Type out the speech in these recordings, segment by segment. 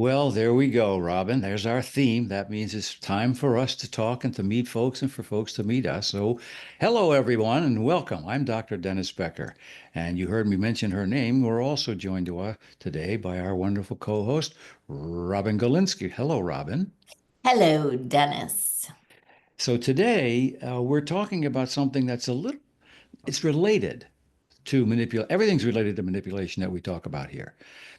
Well, there we go, Robin. There's our theme. That means it's time for us to talk and to meet folks and for folks to meet us. So, hello, everyone, and welcome. I'm Dr. Dennis Becker, and you heard me mention her name. We're also joined today by our wonderful co-host, Robin Golinski. Hello, Robin. Hello, Dennis. So today we're talking about something that's it's related to manipulate. Everything's related to manipulation that we talk about here.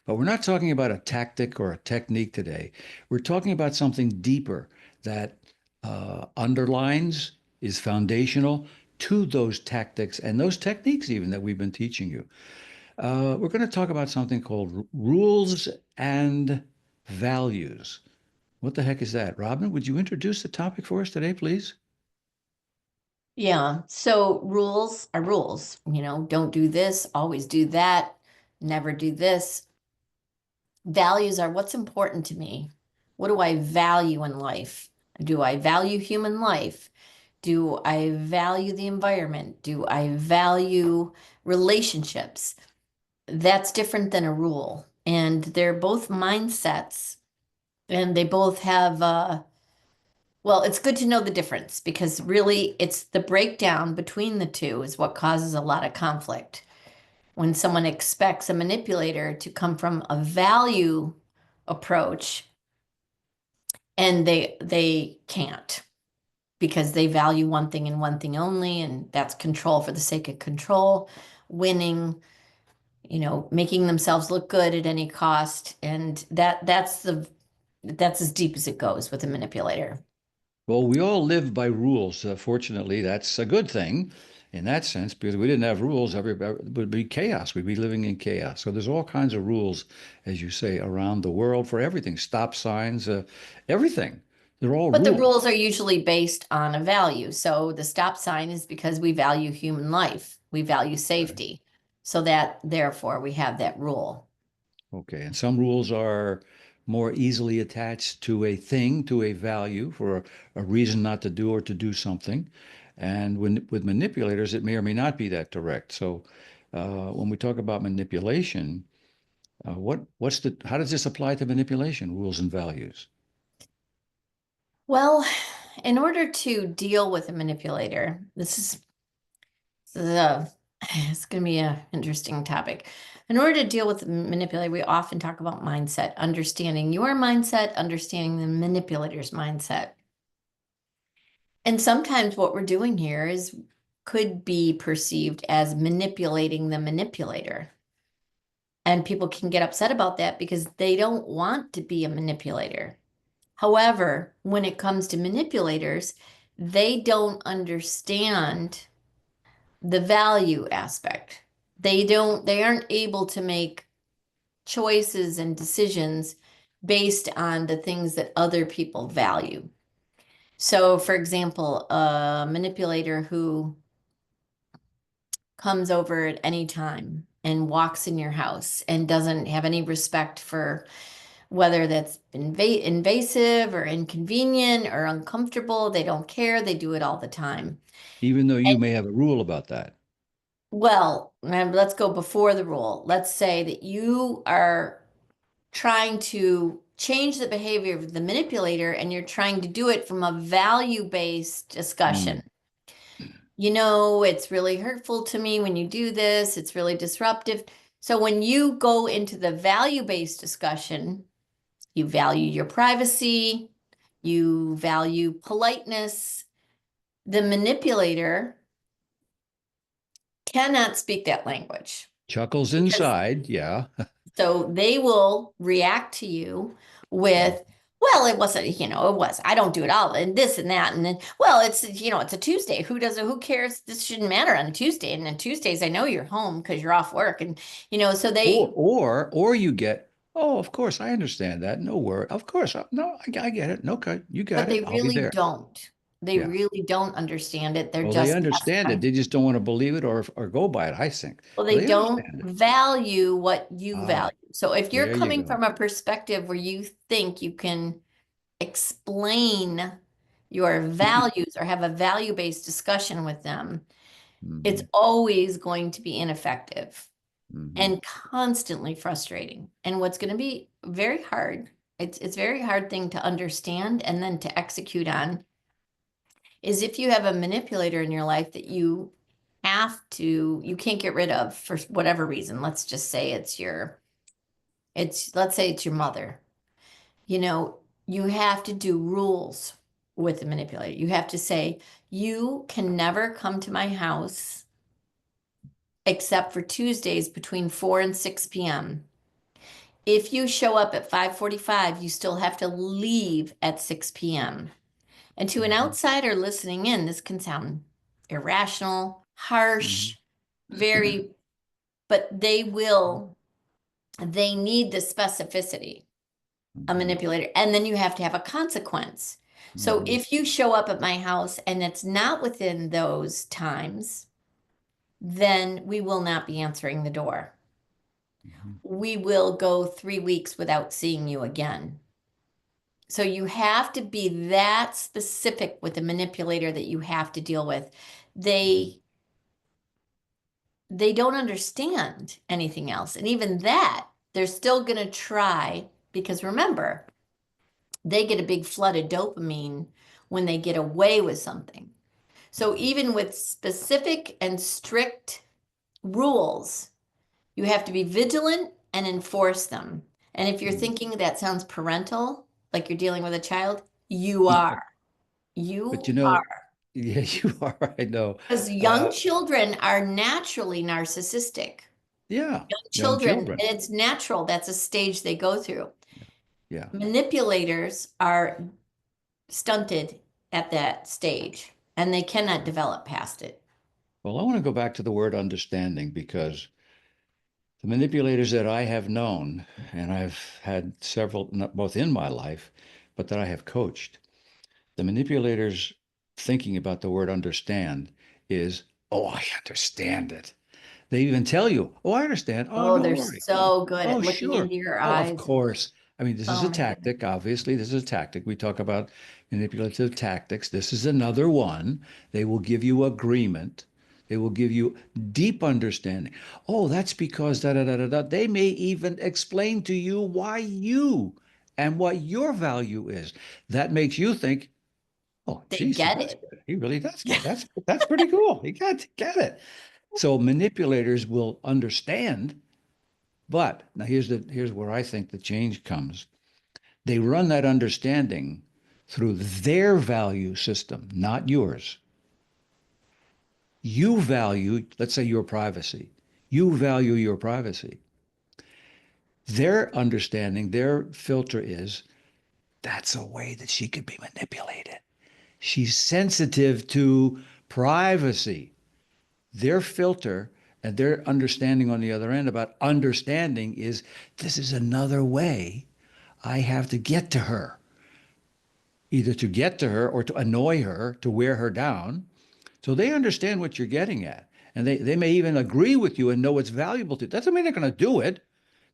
But we're not talking about a tactic or a technique today. We're talking about something deeper that underlines, is foundational to those tactics and those techniques even that we've been teaching you. We're going to talk about something called rules and values. What the heck is that? Robin, would you introduce the topic for us today, please? Yeah, so rules are rules. Don't do this, always do that, never do this. Values are what's important to me. What do I value in life? Do I value human life? Do I value the environment? Do I value relationships? That's different than a rule. And they're both mindsets, and they both have well, it's good to know the difference because really it's the breakdown between the two is what causes a lot of conflict. When someone expects a manipulator to come from a value approach and they can't because they value one thing and one thing only, and that's control for the sake of control, winning, making themselves look good at any cost. And that's as deep as it goes with a manipulator. Well, we all live by rules. Fortunately, that's a good thing in that sense, because if we didn't have rules, it would be chaos. We'd be living in chaos. So there's all kinds of rules, as you say, around the world for everything, stop signs, everything. They're all But the rules. rules are usually based on a value. So the stop sign is because we value human life, we value Right. safety. So that therefore we have that rule. Okay. And some rules are more easily attached to a thing, to a value, for a reason not to do or to do something. And with manipulators, it may or may not be that direct. So when we talk about manipulation, how does this apply to manipulation, rules and values? Well, in order to deal with a manipulator, this is a it's going to be an interesting topic. In order to deal with the manipulator, we often talk about mindset, understanding your mindset, understanding the manipulator's mindset. And sometimes what we're doing here is could be perceived as manipulating the manipulator. And people can get upset about that because they don't want to be a manipulator. However, when it comes to manipulators, they don't understand the value aspect. They aren't able to make choices and decisions based on the things that other people value. So, for example, a manipulator who comes over at any time and walks in your house and doesn't have any respect for whether that's invasive or inconvenient or uncomfortable. They don't care. They do it all the time. Even though And, you may have a rule about that. well, let's go before the rule. Let's say that you are trying to change the behavior of the manipulator and you're trying to do it from a value-based Mm. discussion. It's really hurtful to me when you do this. It's really disruptive. So when you go into the value-based discussion, you value your privacy, you value politeness. The manipulator cannot speak that language Chuckles because inside, yeah. so they will react to you with, well, it wasn't, it was, I don't do it all and this and that. And then, well, it's a Tuesday. Who does it? Who cares? This shouldn't matter on a Tuesday. And on Tuesdays, I know you're home because you're off work. And, so Or you get, oh, of course, I understand that. No worry. Of course. No, I get it. No, okay, you got but it. they I'll be really there. don't. They Yeah. really don't understand it. They're Well, they just understand it. pacified. They just don't want to believe it or go by it, I think. Well, But they they don't understand it. value what you Ah, value. So if you're there you coming from go. a perspective where you think you can explain your values or have a value-based discussion with them, it's Hmm. always going to be ineffective Hmm. and constantly frustrating. And what's going to be very hard It's a very hard thing to understand and then to execute on, is if you have a manipulator in your life that you can't get rid of for whatever reason. Let's just say let's say it's your mother. You know, you have to do rules with the manipulator. You have to say, you can never come to my house except for Tuesdays between 4 and 6 p.m. If you show up at 5:45, you still have to leave at 6 p.m. And to an Mhm. outsider listening in, this can sound irrational, Mhm. harsh, very, but they need the specificity, a Mhm. manipulator. And then you have to have a consequence. So Mhm. if you show up at my house and it's not within those times, then we will not be answering the door. Mhm. We will go 3 weeks without seeing you again. So you have to be that specific with the manipulator that you have to deal with. Mhm. They they don't understand anything else. And even that, they're still going to try because remember, they get a big flood of dopamine when they get away with something. So even with specific and strict rules, you have to be vigilant and enforce them. And if you're Mhm. thinking that sounds parental, like you're dealing with a child, you Yeah, are. but You you are. know, yeah, you are. I know. Because young Uh, children are naturally narcissistic. yeah, Young young children, and children. it's natural. That's a stage they go through. Yeah. Manipulators are stunted at that stage and they cannot develop past it. Well, I want to go back to the word understanding because the manipulators that I have known, and I've had several, not both in my life, but that I have coached, the manipulators thinking about the word understand is, oh, I understand it. They even tell you, oh, I understand. Oh, Oh, no they're worry. Oh, so good oh, at looking sure. into your Oh, of eyes. course. I mean, this is Oh a my goodness. tactic. Obviously, this is a tactic. We talk about manipulative tactics. This is another one. They will give you agreement. They will give you deep understanding. Oh, that's because da da da da da. They may even explain to you why you and what your value is. That makes you think, oh, They geez, he get does it. get it. He really does get Yeah. it. That's pretty cool. He got to get it. So manipulators will understand, but now here's where I think the change comes. They run that understanding through their value system, not yours. You value, let's say, your privacy. You value your privacy. Their understanding, their filter is that's a way that she could be manipulated. She's sensitive to privacy. Their filter and their understanding on the other end about understanding is this is another way I have to get to her, either to get to her or to annoy her, to wear her down. So they understand what you're getting at. And they may even agree with you and know it's valuable to. Doesn't mean they're going to do it.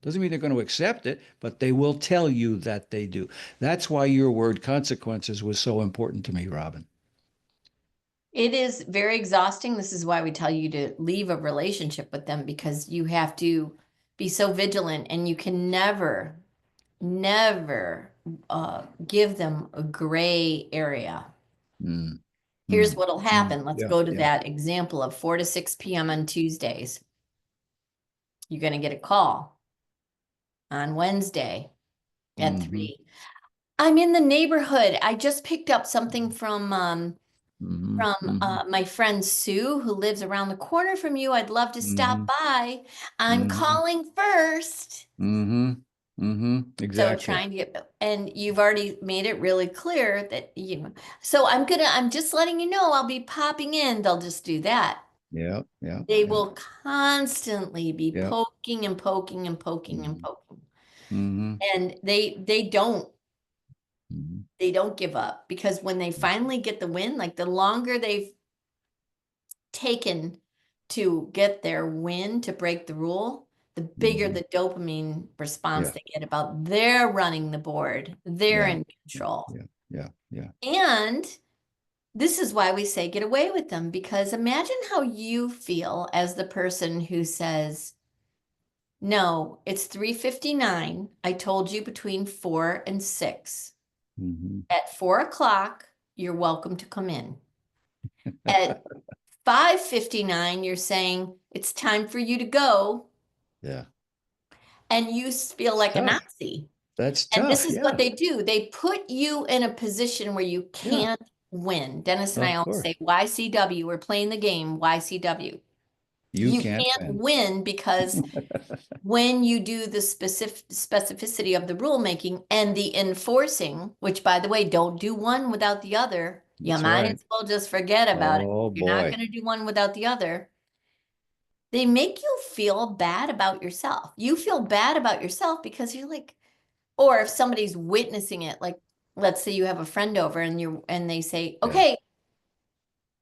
Doesn't mean they're going to accept it, but they will tell you that they do. That's why your word consequences was so important to me, Robin. It is very exhausting. This is why we tell you to leave a relationship with them because you have to be so vigilant and you can never give them a gray area. Mm, Here's mm, what'll mm. happen. Let's Yeah, go to yeah. that example of 4 to 6 p.m. on Tuesdays. You're going to get a call on Wednesday at Mm-hmm, 3. I'm in the neighborhood. I just picked up something mm-hmm, from mm-hmm, my friend Sue, who lives around the corner from you. I'd love to stop mm-hmm, by. I'm mm-hmm, calling first. mm-hmm, mm-hmm. So Exactly. trying to get, and you've already made it really clear that, so I'm just letting you know I'll be popping in. They'll just do that. Yeah, yeah, They yeah, will constantly be yeah. poking and poking and poking and Mm-hmm, poking. mm-hmm, And mm-hmm, they don't give up because when they finally get the win, like the longer they've taken to get their win to break the rule, the bigger mm-hmm. the dopamine response Yeah, they get about they're running the board, they're yeah, in yeah, control. yeah, yeah, yeah. And this is why we say get away with them because imagine how you feel as the person who says, No, it's 3:59. I told you between 4 and 6. Hmm. At 4 o'clock, you're welcome to come in. At 5:59, you're saying it's time for you to go, Yeah. and you feel It's like a tough. Nazi. That's And this tough. is what Yeah. they do. They put you in a position where you Yeah. can't win. Dennis and I Of always say, course. YCW, we're playing the game, YCW. You You can't can't win. win because when you do the specificity of the rulemaking and the enforcing, which by the way, don't do one without the other. You That's might right. as well just forget about it. Oh You're not boy. going to do one without the other. They make you feel bad about yourself. You feel bad about yourself because you're like, or if somebody's witnessing it, like let's say you have a friend over and they say, Yeah. okay,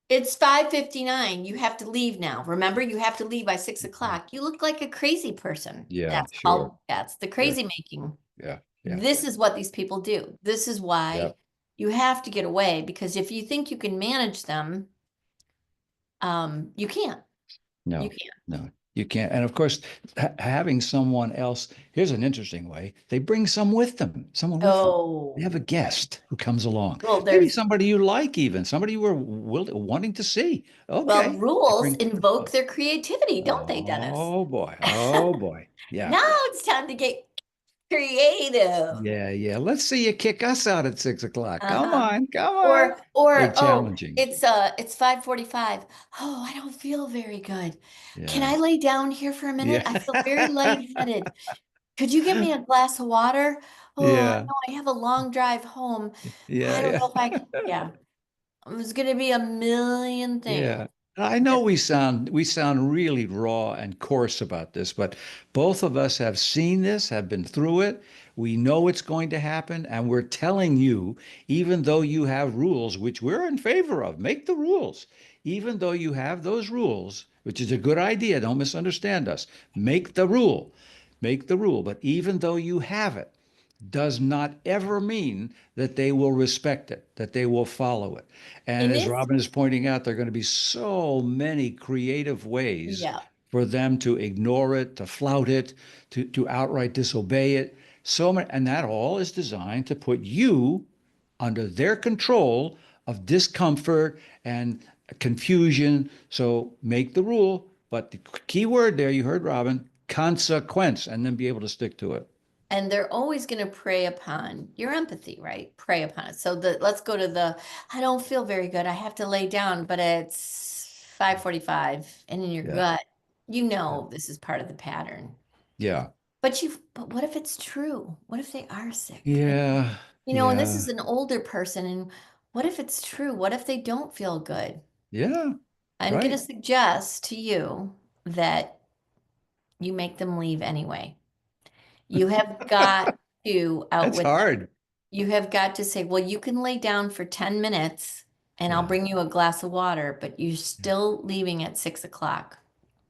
it's 5:59. You have to leave now. Remember, you have to leave by 6 o'clock. You look like a crazy person. Yeah. Sure. That's the Sure. crazy making. Yeah. Yeah. This is what these people do. This is why Yep. you have to get away because if you think you can manage them, you can't. You No, can't. no, you can't. And of course, having someone else, here's an interesting way. They bring someone with them. They Oh, have a guest who comes along. well, Maybe there's somebody you like, even somebody you were wanting to see. well, Okay. They rules bring, invoke their creativity, don't they, Dennis? oh boy. Oh boy. Yeah. Now it's time to get creative. Yeah. Yeah. Let's see you kick us out at 6 o'clock. Come Uh-huh. on. Come on. Or Big oh, challenging. it's 5:45. Oh, I don't feel very good. Can Yeah. I lay down here for a minute? Yeah. I feel very lightheaded. Could you get me a glass of water? Oh, I Yeah. know I have a long drive home. I Yeah. don't Yeah. know if I can. Yeah, it's gonna be a million things. Yeah. I know we sound really raw and coarse about this, but both of us have seen this, have been through it. We know it's going to happen, and we're telling you, even though you have rules, which we're in favor of, make the rules. Even though you have those rules, which is a good idea, don't misunderstand us. Make the rule. Make the rule. But even though you have it, does not ever mean that they will respect it, that they will follow it. And And as it's Robin is pointing out, there are going to be so many creative ways yeah. for them to ignore it, to flout it, to outright disobey it. So many, and that all is designed to put you under their control of discomfort and confusion. So make the rule, but the key word there, you heard Robin, consequence, and then be able to stick to it. And they're always going to prey upon your empathy, right? Prey upon it. So let's go to the I don't feel very good. I have to lay down, but it's 5:45 and in your Yeah. gut, you Yeah. know this is part of the pattern. Yeah. But what if it's true? What if they are sick? Yeah. And this Yeah. is an older person and what if it's true? What if they don't feel good? Yeah. I'm going to Right. suggest to you that you make them leave anyway. You have got to That's outwit them. hard. You have got to say, well, you can lay down for 10 minutes and I'll Yeah. bring you a glass of water, but you're still leaving at 6 o'clock.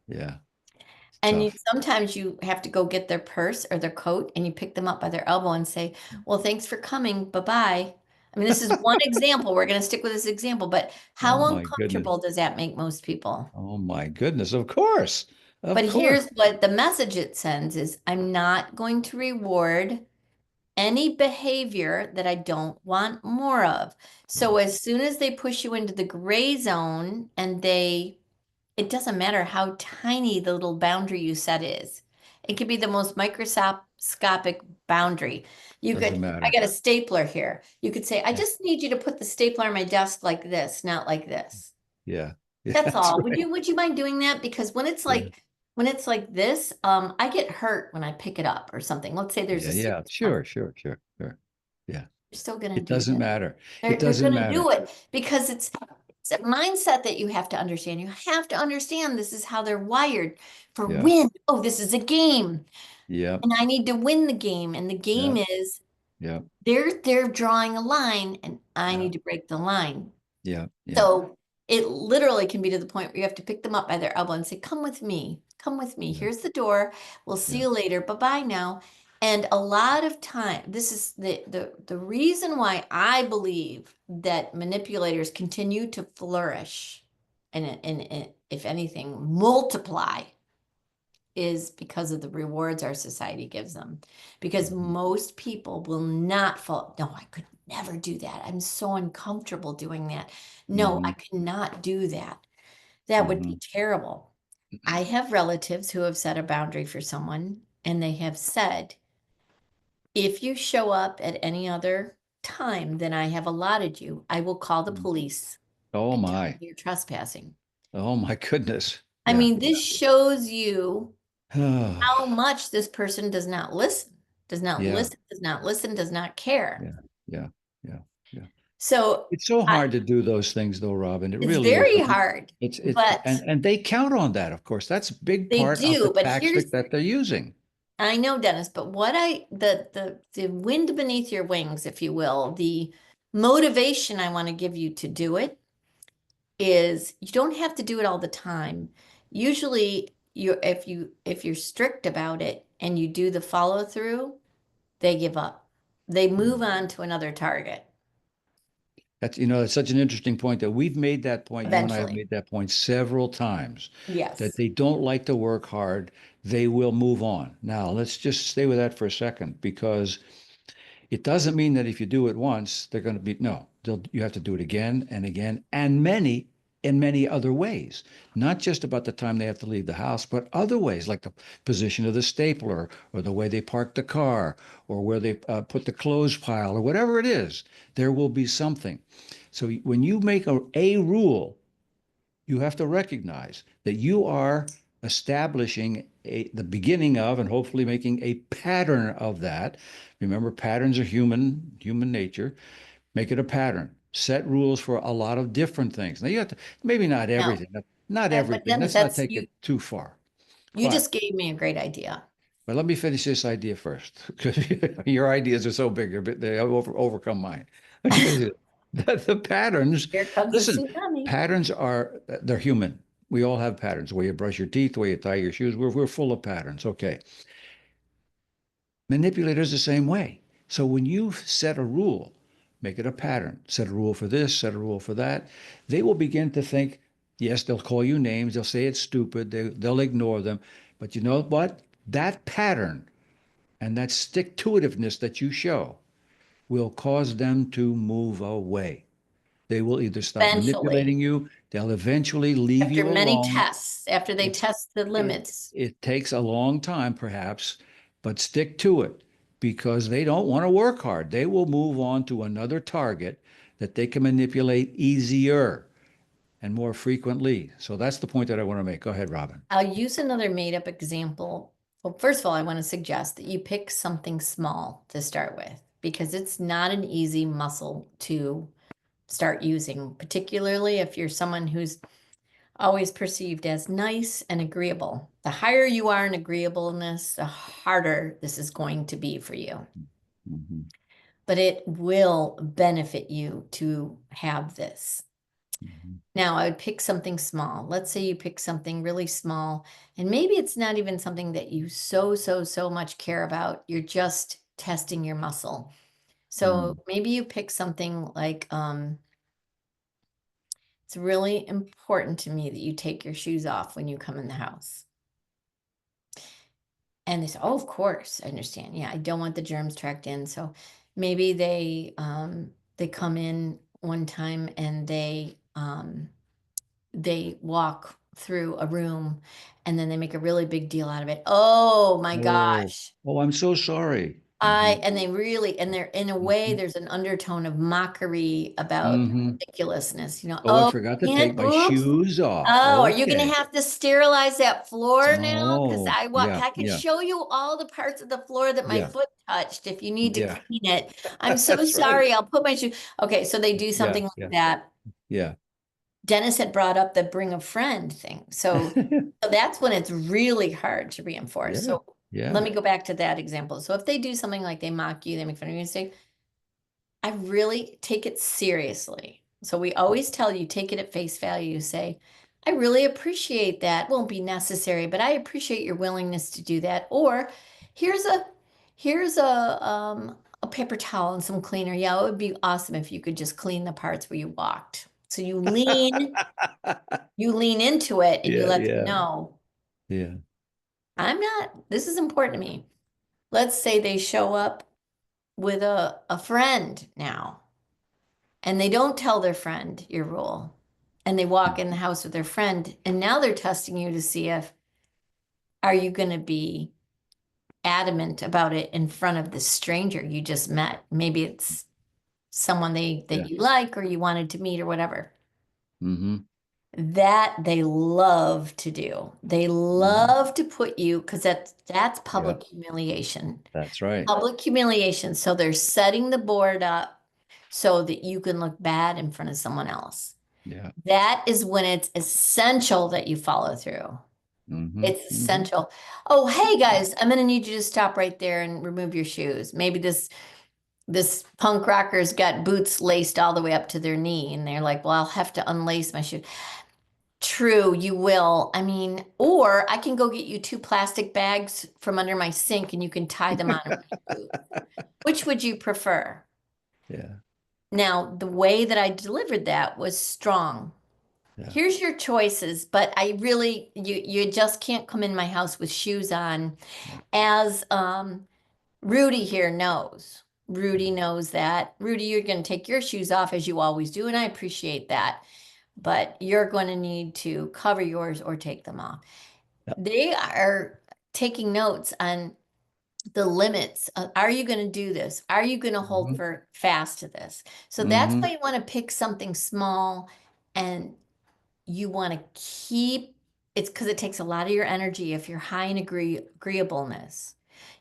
Yeah. It's And tough. sometimes you have to go get their purse or their coat and you pick them up by their elbow and say, well, thanks for coming. Bye-bye. I mean, this is one example. We're going to stick with this example, but Oh how my goodness. uncomfortable does that make most people? Oh my goodness. Of course. Of But course. here's what the message it sends is I'm not going to reward any behavior that I don't want more of. Yeah. So as soon as they push you into the gray zone and it doesn't matter how tiny the little boundary you set is. It could be the most microscopic boundary. Doesn't I matter. got a stapler here. You could say, I Yeah. just need you to put the stapler on my desk like this, not like this. Yeah. Yeah. That's That's all. right. Would you mind doing that? Because Yeah. when it's like this, I get hurt when I pick it up or something. Let's say there's Yeah. a Yeah. serious Sure. conversation. Sure. Sure. Sure. Yeah. They're still gonna It do doesn't this. matter. It They're doesn't gonna matter. do it because it's a mindset that you have to understand. You have to understand this is how they're wired for Yeah. win. Oh, this is a game, Yeah. and I need to win the game. And the Yeah. game is Yeah. they're drawing a line, and I Yeah. need to break the line. Yeah. Yeah. So it literally can be to the point where you have to pick them up by their elbow and say, come with me. Come with me. Yeah. Here's the door. We'll see Yeah. you later. Bye-bye now. And a lot of time, this is the reason why I believe that manipulators continue to flourish and if anything, multiply is because of the rewards our society gives them. Because Mhm. most people will not fall. No, I could never do that. I'm so uncomfortable doing that. No, I Mhm. could not do that. That would be Mhm. terrible. I have relatives who have set a boundary for someone, and they have said, if you show up at any other time than I have allotted you, I will call the Mhm. police Oh and tell them my. you're trespassing. Oh my goodness. I Yeah. mean, this shows you Yeah. how much this person does not Yeah. listen, does not listen, does not care. Yeah. Yeah. Yeah. Yeah. So It's so I, hard to do those things though, Robin. It it's really is. very hard, It's but and they count on that, of course. That's a big they part of the do. But here's, tactic that they're using. I know, Dennis, but what the wind beneath your wings, if you will, the motivation I want to give you to do it is you don't have to do it all the time. Usually if you're strict about it and you do the follow through, they give up. They move on to another target That's such an interesting point that we've made that point. You and I have eventually. made that point several times that Yes. they don't like to work hard. They will move on. Now, let's just stay with that for a second because it doesn't mean that if you do it once, they're going to be, no, you have to do it again and again and in many other ways, not just about the time they have to leave the house, but other ways like the position of the stapler or the way they park the car or where they put the clothes pile or whatever it is, there will be something. So when you make a rule, you have to recognize that you are establishing the beginning of and hopefully making a pattern of that. Remember, patterns are human nature. Make it a pattern. Set rules for a lot of different things. Now you have to maybe not No, everything, not but everything. Dennis, Let's not that's take you. it too far. You But just gave me a great idea. but let me finish this idea first, because your ideas are so big, but they overcome mine. Let me finish it. The patterns, Here comes the listen, tsunami. patterns they're human. We all have patterns. The way you brush your teeth, the way you tie your shoes, we're full of patterns. Okay. Manipulators the same way. So when you set a rule, make it a pattern, set a rule for this, set a rule for that, they will begin to think, yes, they'll call you names, they'll say it's stupid, they'll ignore them. But you know what? That pattern and that stick to itiveness that you show will cause them to move away. They will either stop Eventually, manipulating you, they'll eventually leave after you many alone. tests, after they It's test the it limits, it takes a long time perhaps, but stick to it because they don't want to work hard. They will move on to another target that they can manipulate easier and more frequently. So that's the point that I want to make. Go ahead, Robin. I'll use another made-up example. Well, first of all, I want to suggest that you pick something small to start with because it's not an easy muscle to start using, particularly if you're someone who's always perceived as nice and agreeable. The higher you are in agreeableness, the harder this is going to be for you. Mhm, But it will benefit you to have this. mhm, Now, I would pick something small. Let's say you pick something really small, and maybe it's not even something that you so much care about. You're just testing your muscle. So mhm, maybe you pick something like, it's really important to me that you take your shoes off when you come in the house. And they say, oh, of course, I understand. Yeah, I don't want the germs tracked in. So maybe they come in one time and they walk through a room and then they make a really big deal out of it. Oh my oh, gosh. oh, I'm so sorry. Mhm, And they really, and they're in a way, mhm, there's an undertone of mockery about mhm. ridiculousness. Oh, I Oh, forgot to take can't, my oops. shoes off. Oh, are you gonna Okay. have to sterilize that floor now? Because Oh, yeah, I could yeah, show you all the parts of the floor that my yeah, foot touched if you need to yeah. clean it. I'm so That's right. sorry. I'll put my shoe. Okay, so they do Yeah, something like yeah, that. yeah. Dennis had brought up the bring a friend thing. So that's when it's really hard to reinforce. Yeah, So let yeah. me go back to that example. So if they do something like they mock you, they make fun of you and say, I really take it seriously. So we always tell you, take it at face value. You say, I really appreciate that. Won't be necessary, but I appreciate your willingness to do that. Or here's a paper towel and some cleaner. Yeah, it would be awesome if you could just clean the parts where you walked. So you lean into it and you Yeah, let them yeah, know yeah. I'm not, this is important to me. Let's say they show up with a friend now and they don't tell their friend your rule and they walk in the house with their friend and now they're testing you to see if are you going to be adamant about it in front of the stranger you just met. Maybe it's someone that Yeah. you like or you wanted to meet or whatever. Mm-hmm. That they love to do. They Hmm. love to put you because that's Yeah, public humiliation. that's right. Public humiliation. So they're setting the board up so that you can look bad in front of someone else. Yeah. That is when it's essential that you follow through. Mm-hmm. It's Mm-hmm. essential. Oh, hey guys, I'm gonna need you to stop right there and remove your shoes. Maybe this punk rocker's got boots laced all the way up to their knee, and they're like, "Well, I'll have to unlace my shoe." True, you will. I mean, or I can go get you two plastic bags from under my sink, and you can tie them on with your boot. Which would you prefer? Yeah. Now, the way that I delivered that was strong. Yeah. Here's your choices, but I really you just can't come in my house with shoes on, Yeah. as Rudy here knows. Rudy knows that. Rudy, you're going to take your shoes off as you always do, and I appreciate that. But you're going to need to cover yours or take them off. Yeah. They are taking notes on the limits. Are you going to do this? Are you going to hold Mm-hmm. for fast to this? So that's Mm-hmm. why you want to pick something small and you want to keep it's because it takes a lot of your energy if you're high in agreeableness.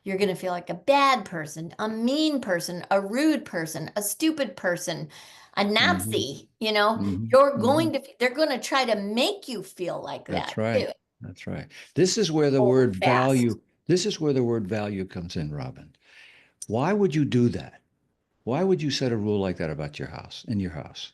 You're going to feel like a bad person, a mean person, a rude person, a stupid person, a Mm-hmm. Nazi. You know, Mm-hmm. you're Mm-hmm. going to, they're going to try to make you feel like That's that too. right. That's right. This is where the Hold word fast value, this is where the word value comes in, Robin. Why would you do that? Why would you set a rule like that about your house, in your house?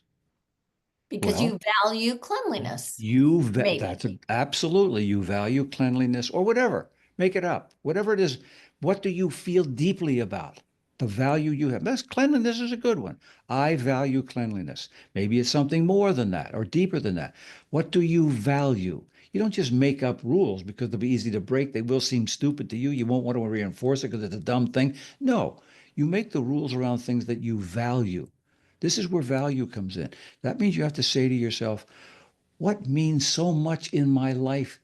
because Well, you value cleanliness, maybe. that's absolutely, you value cleanliness or whatever. Make it up. Whatever it is, what do you feel deeply about? The value you have. That's cleanliness is a good one. I value cleanliness. Maybe it's something more than that or deeper than that. What do you value? You don't just make up rules because they'll be easy to break. They will seem stupid to you. You won't want to reinforce it because it's a dumb thing. No, you make the rules around things that you value. This is where value comes in. That means you have to say to yourself, what means so much in my life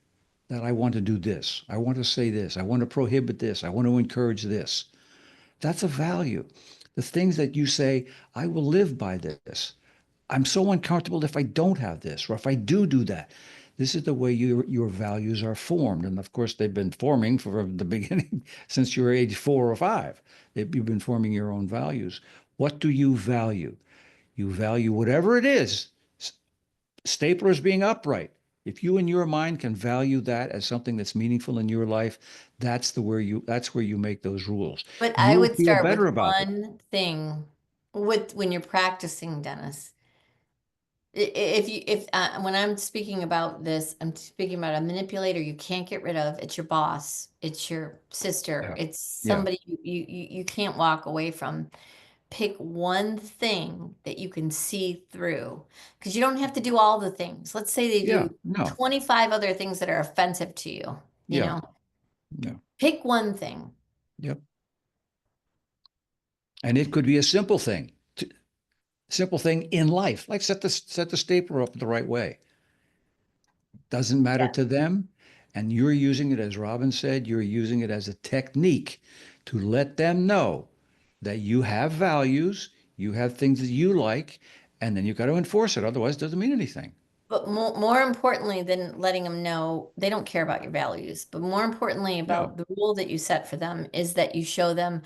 that I want to do this? I want to say this. I want to prohibit this. I want to encourage this. That's a value. The things that you say, I will live by this. I'm so uncomfortable if I don't have this, or if I do that. This is the way your values are formed. And of course, they've been forming from the beginning since you were age 4 or 5. You've been forming your own values. What do you value? You value whatever it is. Staplers being upright. If you in your mind can value that as something that's meaningful in your life, that's where you make those rules. But I You'll would feel start with better about it. one thing with when you're practicing, Dennis. If you if when I'm speaking about this, I'm speaking about a manipulator you can't get rid of. It's your boss, it's your sister, Yeah. it's Yeah. somebody you can't walk away from. Pick one thing that you can see through because you don't have to do all the things. Let's say they Yeah. do No. 25 other things that are offensive to you, you Yeah. know. No. Pick one thing. Yep. And it could be a simple thing in life, like set the stapler up the right way. Doesn't matter Yeah. to them. And you're using it, as Robin said, you're using it as a technique to let them know that you have values, you have things that you like, and then you've got to enforce it. Otherwise, it doesn't mean anything. But more importantly than letting them know they don't care about your values, but more importantly Yeah. about the rule that you set for them is that you show them,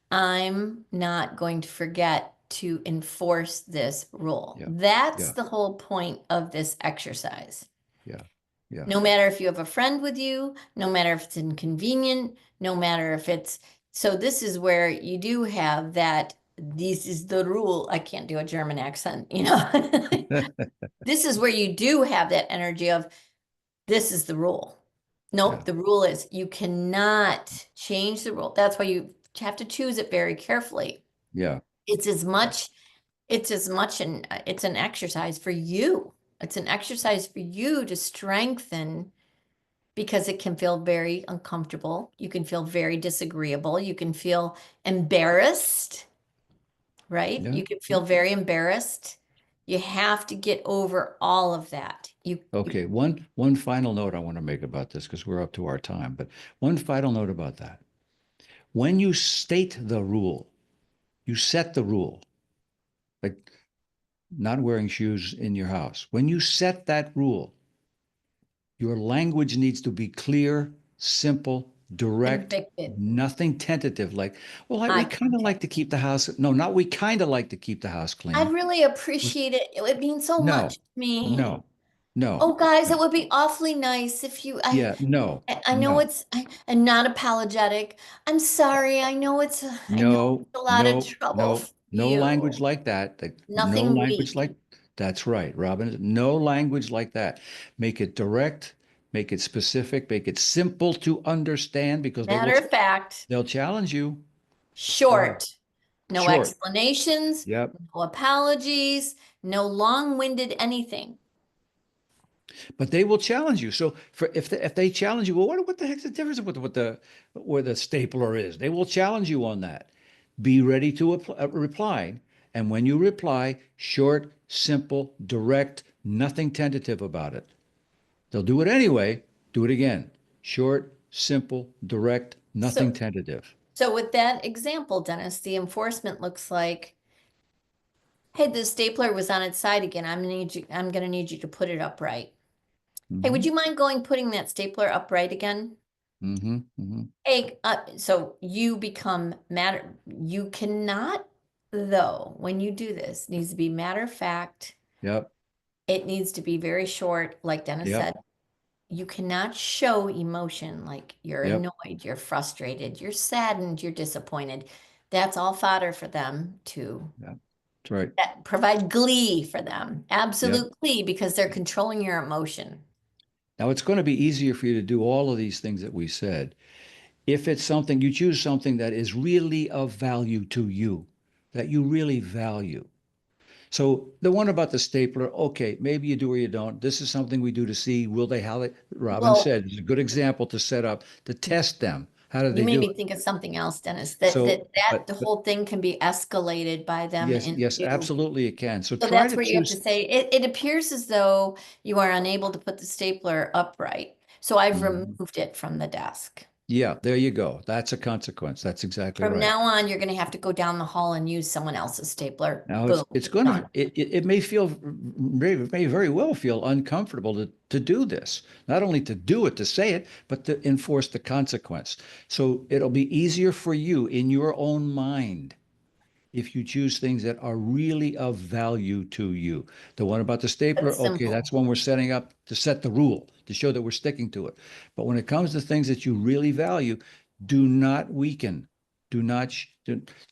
I'm not going to forget to enforce this rule. Yeah. That's Yeah. the whole point of this exercise. Yeah. Yeah. No matter if you have a friend with you, no matter if it's inconvenient, no matter if it's, so this is where you do have that, this is the rule. I can't do a German accent, you know. This is where you do have that energy of this is the rule. Nope, Yeah. the rule is you cannot change the rule. That's why you have to choose it very carefully. Yeah. It's as Yeah. much, it's as much an it's an exercise for you. It's an exercise for you to strengthen because it can feel very uncomfortable. You can feel very disagreeable. You can feel embarrassed, right? Yeah. You can feel very embarrassed. You have to get over all of that. You Okay. One final note I want to make about this because we're up to our time, but one final note about that. When you state the rule, you set the rule, like not wearing shoes in your house. When you set that rule, your language needs to be clear, simple, direct, convicted. nothing tentative. Like, well, we I kind of like to keep the house. No, not we kind of like to keep the house I clean. really appreciate it. It would mean so much No, to me. no, no, Oh, guys, it no. would be awfully nice if you. Yeah, no, I know no, I'm not apologetic. I'm sorry. I know no, it's a lot of no, trouble no, for no language you. like that. No Nothing language we. like that's right, Robin. No language like that. Make it direct, make it specific, make it simple to understand because Matter of fact, they'll challenge you. Go ahead. short. No Short. explanations, Yep. no apologies, no long-winded anything. But they will challenge you. So for if they challenge you, well, what the heck's the difference with what the where the stapler is? They will challenge you on that. Be ready to reply. And when you reply, short, simple, direct, nothing tentative about it. They'll do it anyway. Do it again. Short, simple, direct, nothing So, tentative. so with that example, Dennis, the enforcement looks like, hey, the stapler was on its side again. I'm gonna need you to put it upright. Hey, would Mm-hmm. you mind going putting that stapler upright again? Mm-hmm. Mm-hmm. Hey, so you become matter. You cannot, though, when you do this, needs to be matter of fact. Yep. It needs to be very short, like Dennis Yep. said. You cannot show emotion like you're Yep. annoyed, you're frustrated, you're saddened, you're disappointed. That's all fodder for them to Yep. That's right. provide glee for them. Yep. Absolute glee because they're controlling your emotion. Now it's going to be easier for you to do all of these things that we said if it's something you choose something that is really of value to you, that you really value. So the one about the stapler, okay, maybe you do or you don't. This is something we do to see will they how they Robin Well, said it's a good example to set up to test them. How do you they made do me it? think of something else, Dennis, So that the but whole thing can be escalated by them yes, yes, into. absolutely it can. So So try that's to where you have to choose. say, it appears as though you are unable to put the stapler upright. So I've Mhm. removed it from the desk. Yeah, there you go. That's a consequence. That's exactly From right. now on, you're going to have to go down the hall and use someone else's stapler. Now Boom, it's going to done. it may feel may very well feel uncomfortable to do this. Not only to do it, to say it, but to enforce the consequence. So it'll be easier for you in your own mind if you choose things that are really of value to you. The one about the stapler, That's okay, that's simple. one we're setting up to set the rule, to show that we're sticking to it. But when it comes to things that you really value, do not weaken. Do not,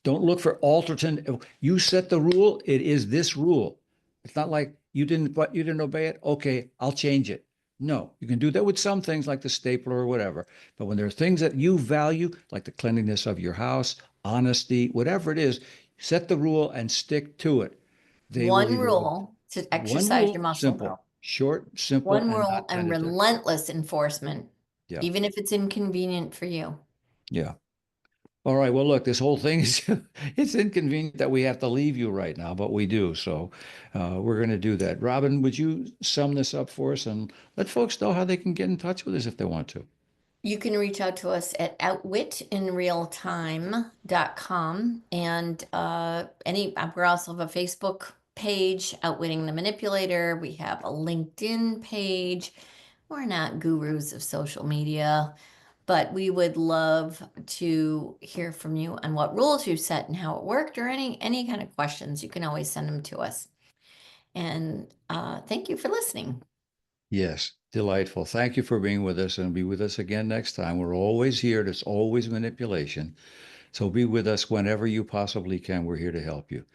don't look for alternate. You set the rule, it is this rule. It's not like you didn't obey it. Okay, I'll change it. No, you can do that with some things like the stapler or whatever. But when there are things that you value, like the cleanliness of your house, honesty, whatever it is, set the rule and stick to it. They will One either rule to one exercise rule, your muscle, simple, though. short, simple, One and rule not and tentative. relentless enforcement, Yeah. even if it's inconvenient for you. Yeah. All right. Well, look, this whole thing is it's inconvenient that we have to leave you right now, but we do. So we're going to do that. Robin, would you sum this up for us and let folks know how they can get in touch with us if they want to? You can reach out to us at outwitinrealtime.com and we also have a Facebook page, Outwitting the Manipulator. We have a LinkedIn page. We're not gurus of social media, but we would love to hear from you on what rules you set and how it worked, or any kind of questions. You can always send them to us. And thank you for listening. Yes, delightful. Thank you for being with us and be with us again next time. We're always here. There's always manipulation. So be with us whenever you possibly can. We're here to help you.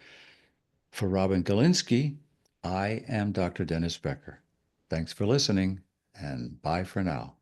For Robin Golinski, I am Dr. Dennis Becker. Thanks for listening and bye for now.